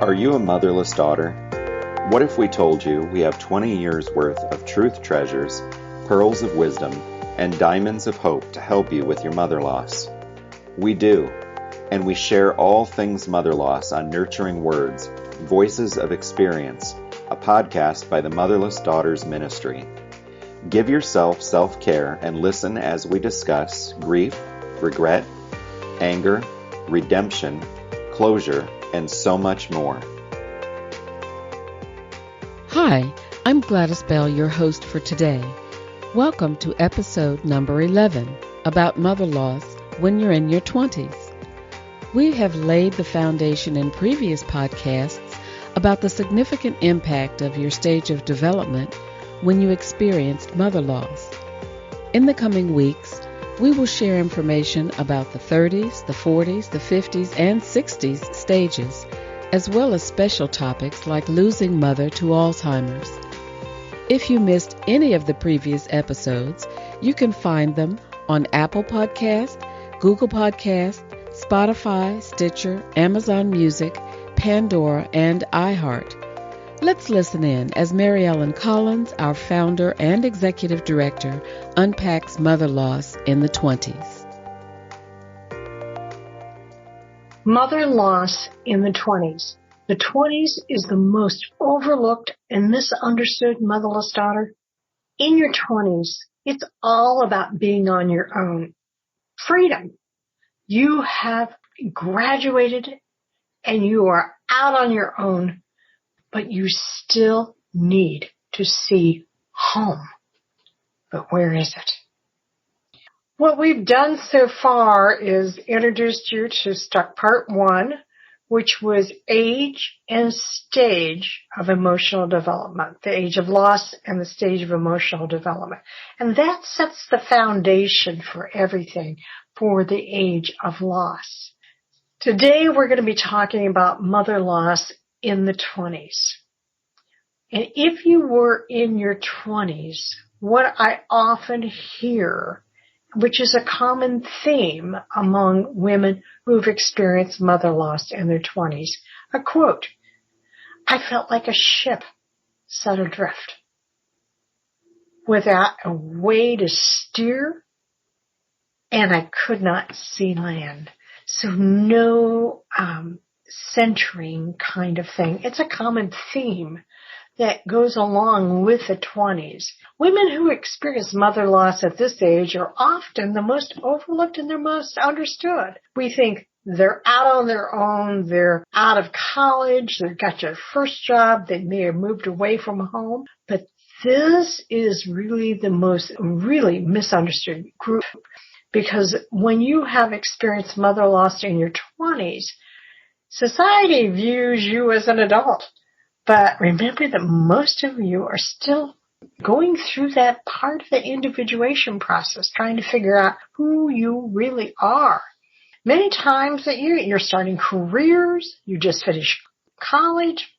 Are you a motherless daughter? What if we told you we have 20 years worth of truth treasures, pearls of wisdom, and diamonds of hope to help you with your mother loss? We do, and we share all things mother loss on Nurturing Words, Voices of Experience, a podcast by the Motherless Daughters Ministry. Give yourself self-care and listen as we discuss grief, regret, anger, redemption, closure, and so much more. Hi, I'm Gladys Bell, your host for today. Welcome to episode number 11, about mother loss when you're in your 20s. We have laid the foundation in previous podcasts about the significant impact of your stage of development when you experienced mother loss. In the coming weeks, we will share information about the 30s, the 40s, the 50s, and 60s stages, as well as special topics like losing mother to Alzheimer's. If you missed any of the previous episodes, you can find them on Apple Podcast, Google Podcast, Spotify, Stitcher, Amazon Music, Pandora, and iHeart. Let's listen in as Mary Ellen Collins, our founder and executive director, unpacks mother loss in the 20s. Mother loss in the 20s. The 20s is the most overlooked and misunderstood motherless daughter. In your 20s, it's all about being on your own. Freedom. You have graduated and you are out on your own, but you still need to see home. But where is it? What we've done so far is introduced you to part 1, which was age and stage of emotional development, the age of loss and the stage of emotional development. And that sets the foundation for everything for the age of loss. Today we're going to be talking about mother loss in the 20s. And if you were in your 20s, what I often hear, which is a common theme among women who've experienced mother loss in their 20s, a quote, "I felt like a ship set adrift without a way to steer, and I could not see land." So no centering kind of thing. It's a common theme that goes along with the 20s. Women who experience mother loss at this age are often the most overlooked and the most understood. We think they're out on their own, they're out of college, they've got their first job, they may have moved away from home, but this is really the most really misunderstood group, because when you have experienced mother loss in your 20s, society views you as an adult. But remember that most of you are still going through that part of the individuation process, trying to figure out who you really are. Many times that you're starting careers, you just finished college,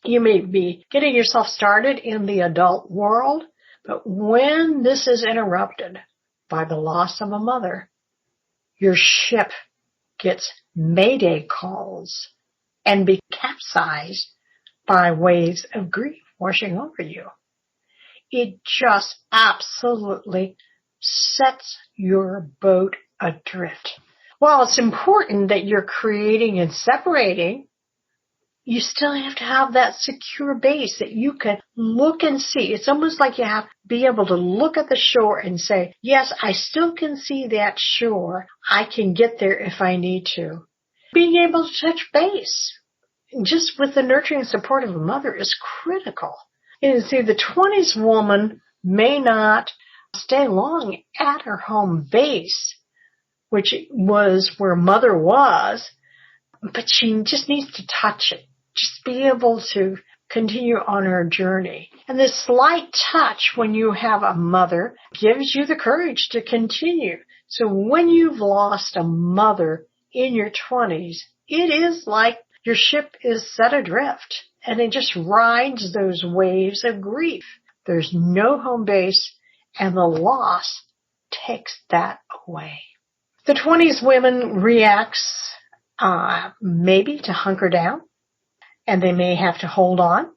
you may be getting yourself started in the adult world, but when this is interrupted by the loss of a mother, your ship gets mayday calls and be capsized by waves of grief washing over you. It just absolutely sets your boat adrift. While it's important that you're creating and separating, you still have to have that secure base that you can look and see. It's almost like you have to be able to look at the shore and say, yes, I still can see that shore. I can get there if I need to. Being able to touch base just with the nurturing and support of a mother is critical. And see, the 20s woman may not stay long at her home base, which was where mother was, but she just needs to touch it, just be able to continue on her journey. And this slight touch when you have a mother gives you the courage to continue. So when you've lost a mother in your 20s, it is like your ship is set adrift, and it just rides those waves of grief. There's no home base, and the loss takes that away. The 20s women reacts maybe to hunker down, and they may have to hold on.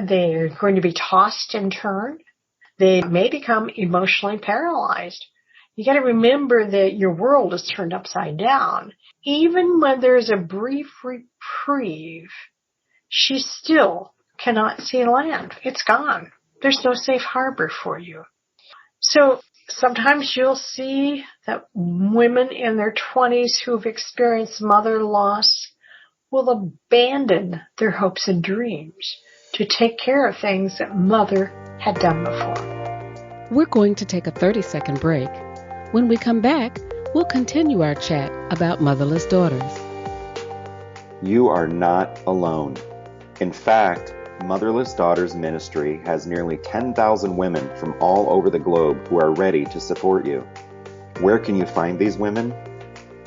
They're going to be tossed and turned. They may become emotionally paralyzed. You got to remember that your world is turned upside down. Even when there's a brief reprieve, she still cannot see land. It's gone. There's no safe harbor for you. So sometimes you'll see that women in their 20s who've experienced mother loss will abandon their hopes and dreams to take care of things that mother had done before. We're going to take a 30-second break. When we come back, we'll continue our chat about motherless daughters. You are not alone. In fact, Motherless Daughters Ministry has nearly 10,000 women from all over the globe who are ready to support you. Where can you find these women?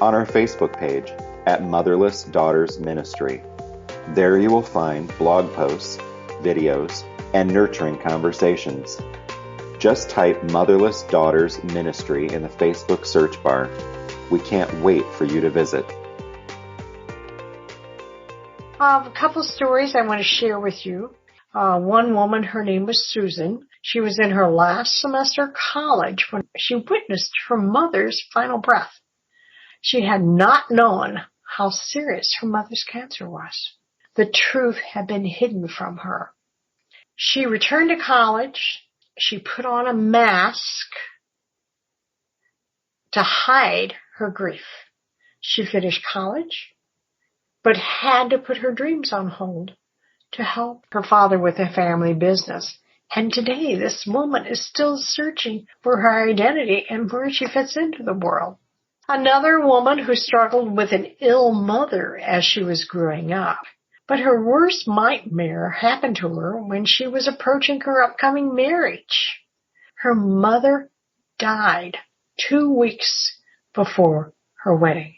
On our Facebook page at Motherless Daughters Ministry. There you will find blog posts, videos, and nurturing conversations. Just type Motherless Daughters Ministry in the Facebook search bar. We can't wait for you to visit. A couple stories I want to share with you. One woman, her name was Susan. She was in her last semester of college when she witnessed her mother's final breath. She had not known how serious her mother's cancer was. The truth had been hidden from her. She returned to college. She put on a mask to hide her grief. She finished college, but had to put her dreams on hold to help her father with a family business. And today, this woman is still searching for her identity and where she fits into the world. Another woman who struggled with an ill mother as she was growing up. But her worst nightmare happened to her when she was approaching her upcoming marriage. Her mother died 2 weeks before her wedding.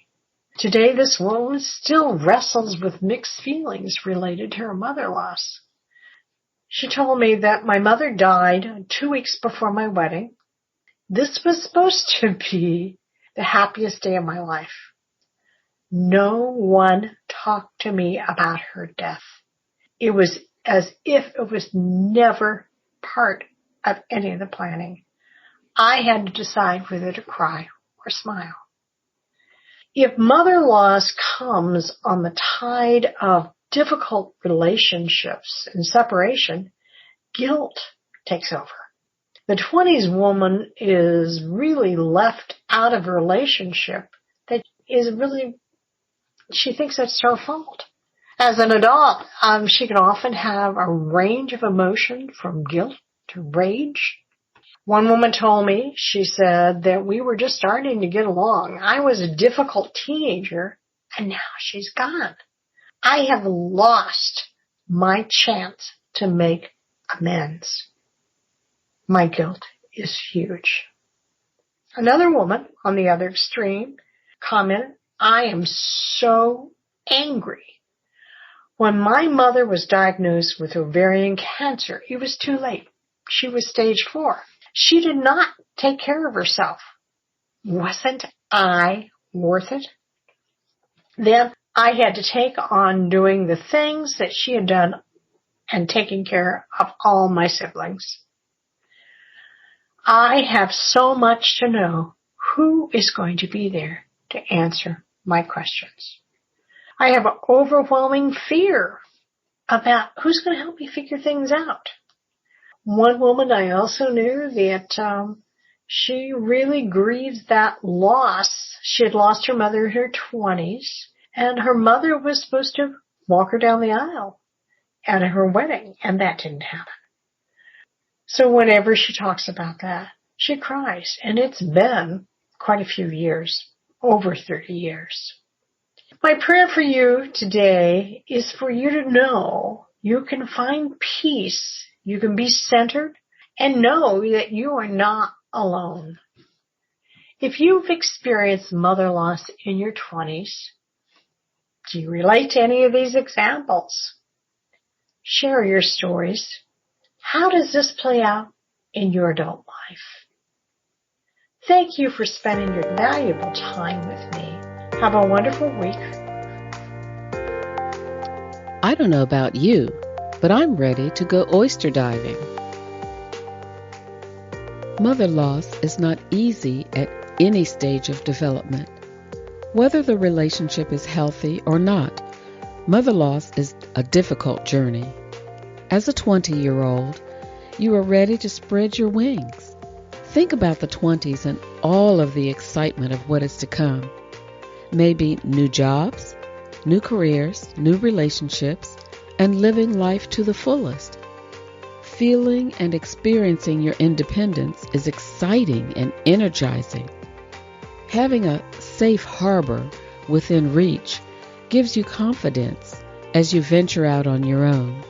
Today, this woman still wrestles with mixed feelings related to her mother loss. She told me that my mother died 2 weeks before my wedding. This was supposed to be the happiest day of my life. No one talked to me about her death. It was as if it was never part of any of the planning. I had to decide whether to cry or smile. If mother loss comes on the tide of difficult relationships and separation, guilt takes over. The 20s woman is really left out of a relationship that is really, she thinks it's her fault. As an adult, she can often have a range of emotion from guilt to rage. One woman told me, she said that we were just starting to get along. I was a difficult teenager, and now she's gone. I have lost my chance to make amends. My guilt is huge. Another woman on the other extreme commented, I am so angry. When my mother was diagnosed with ovarian cancer, it was too late. She was stage 4. She did not take care of herself. Wasn't I worth it? Then I had to take on doing the things that she had done and taking care of all my siblings. I have so much to know who is going to be there to answer my questions. I have an overwhelming fear about who's going to help me figure things out. One woman I also knew that she really grieved that loss. She had lost her mother in her 20s, and her mother was supposed to walk her down the aisle at her wedding, and that didn't happen. So whenever she talks about that, she cries, and it's been quite a few years, over 30 years. My prayer for you today is for you to know you can find peace. You can be centered and know that you are not alone. If you've experienced mother loss in your 20s, do you relate to any of these examples? Share your stories. How does this play out in your adult life? Thank you for spending your valuable time with me. Have a wonderful week. I don't know about you, but I'm ready to go oyster diving. Mother loss is not easy at any stage of development. Whether the relationship is healthy or not, mother loss is a difficult journey. As a 20-year-old, you are ready to spread your wings. Think about the 20s and all of the excitement of what is to come. Maybe new jobs, new careers, new relationships, and living life to the fullest. Feeling and experiencing your independence is exciting and energizing. Having a safe harbor within reach gives you confidence as you venture out on your own.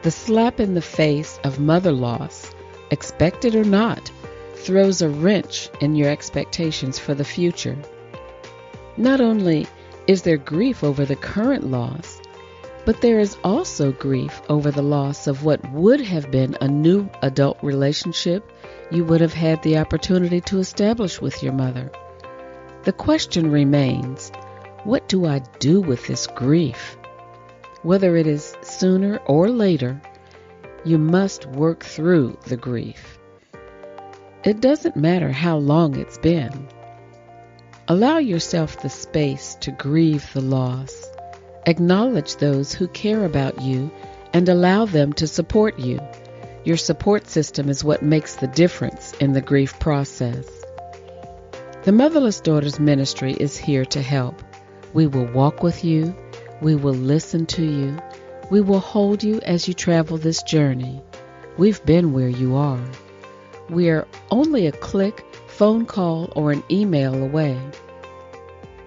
The slap in the face of mother loss, expected or not, throws a wrench in your expectations for the future. Not only is there grief over the current loss, but there is also grief over the loss of what would have been a new adult relationship you would have had the opportunity to establish with your mother. The question remains, what do I do with this grief? Whether it is sooner or later, you must work through the grief. It doesn't matter how long it's been. Allow yourself the space to grieve the loss. Acknowledge those who care about you and allow them to support you. Your support system is what makes the difference in the grief process. The Motherless Daughters Ministry is here to help. We will walk with you. We will listen to you. We will hold you as you travel this journey. We've been where you are. We are only a click, phone call, or an email away.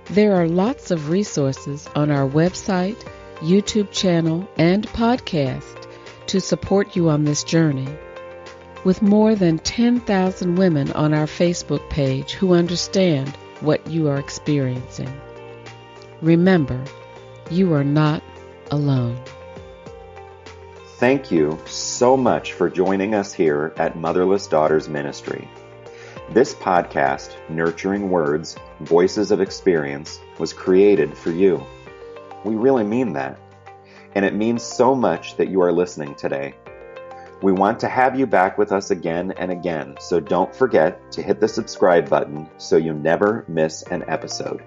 There are lots of resources on our website, YouTube channel, and podcast to support you on this journey. With more than 10,000 women on our Facebook page who understand what you are experiencing. Remember, you are not alone. Thank you so much for joining us here at Motherless Daughters Ministry. This podcast, Nurturing Words, Voices of Experience, was created for you. We really mean that. And it means so much that you are listening today. We want to have you back with us again and again, so don't forget to hit the subscribe button so you never miss an episode.